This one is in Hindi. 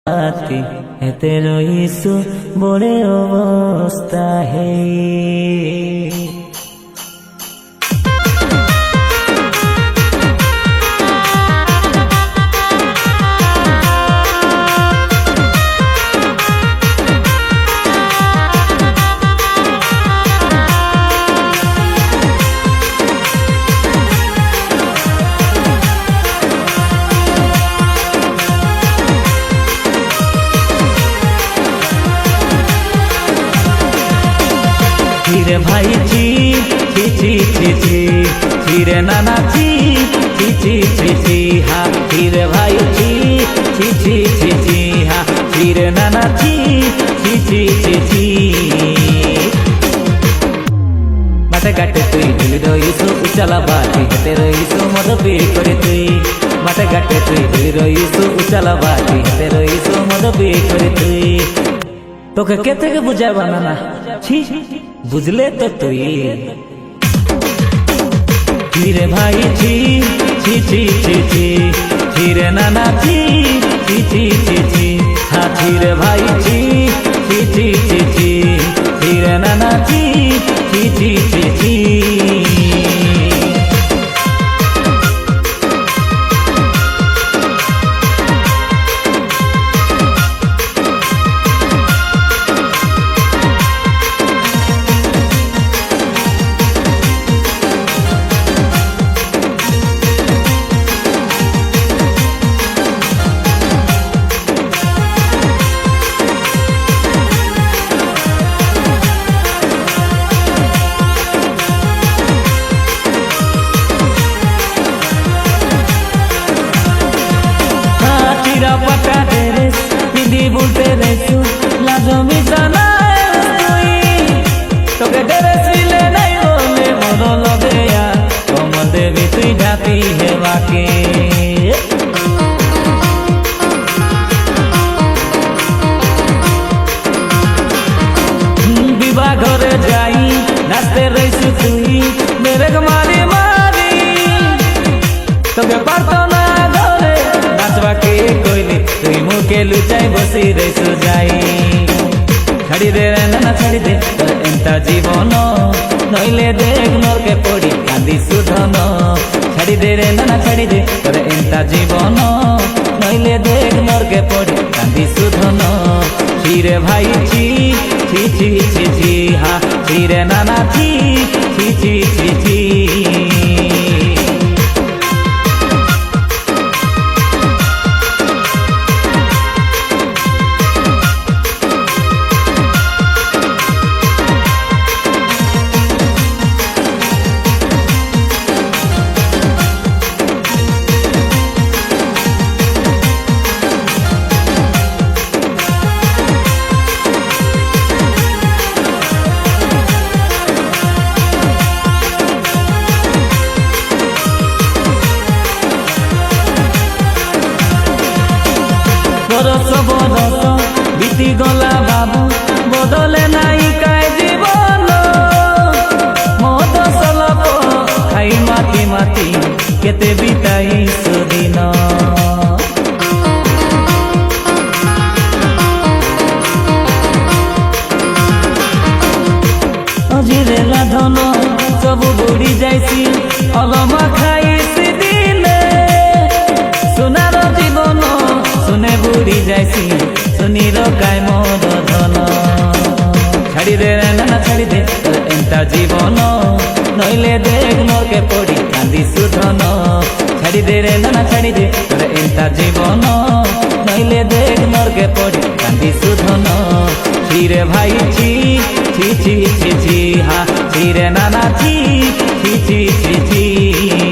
রাতি এতে রইসু বড়ে অবস্থা হে। रे भाई ची ची ची ची ची ची रे नाना ची ची ची ची ची हा ची रे भाई ची ची ची ची ची हा ची रे नाना ची ची ची ची ची माटे गाटे तुई दिल रईसु उचाला बाटी हेते रईसु मद पी करे तुई माटे गाटे तुई दिल रईसु उचाला बाटी हेते रईसु मद पी करे तुई तोके केते के बुझाबा नाना छी बुझले तो तुई रे भाई छी छी छी छी छी छी रे नाना छी छी छी छी छी हाँ छी रे भाई छी छी छी छी छी छी रे नाना छी छी छी छी छी पटा तेरे दीदी बोलते रहसु लाजो मिसाना तो के ड्रेस ले नहीं बोले मनो लगे यार तुम देवी तुई जाती है वाके विवाह घरे जाई नाचते रहसु तुई मेरे मारी मारी तो के पारतो ना घरे नाचवा के कोइली तुई मुके लुचाई बसी रईसु जाई छाड़ी दे नाना छाड़ी दे तोर एंता जीवन नइले देख नर के पड़ी कांदी सुधन छाड़ी दे रे नाना छाड़ी दे तोर एंता जीवन नइले देख नर के पड़ी कांदी सुधन छी रे भाई छी छी छी छी छी हाँ छी रे नाना छी छी छी छी छी बरस बरस बीती गला बाबू बदले नाई काय जीवन मद सलप खाई माती माती केते बिताई सुदिन अजिरे लाधन सब बुड़ी जाइसी अलमा खाई दिने सोनार जीवन सुने बुड़ी जाइसी सुनी रकाय मोर धन छाड़ी दे नाना छाड़ी दे तोर एंता जीवन नइले देख मोर के पड़ी कांदी सुधन छाड़ी दे रे नाना छाड़ी दे तोर एंता जीवन नइले देख मोर के पड़ी कांदी सुधन छी रे भाई छी छी छी छी छी हाँ छी रे नाना छी छी छी छी छी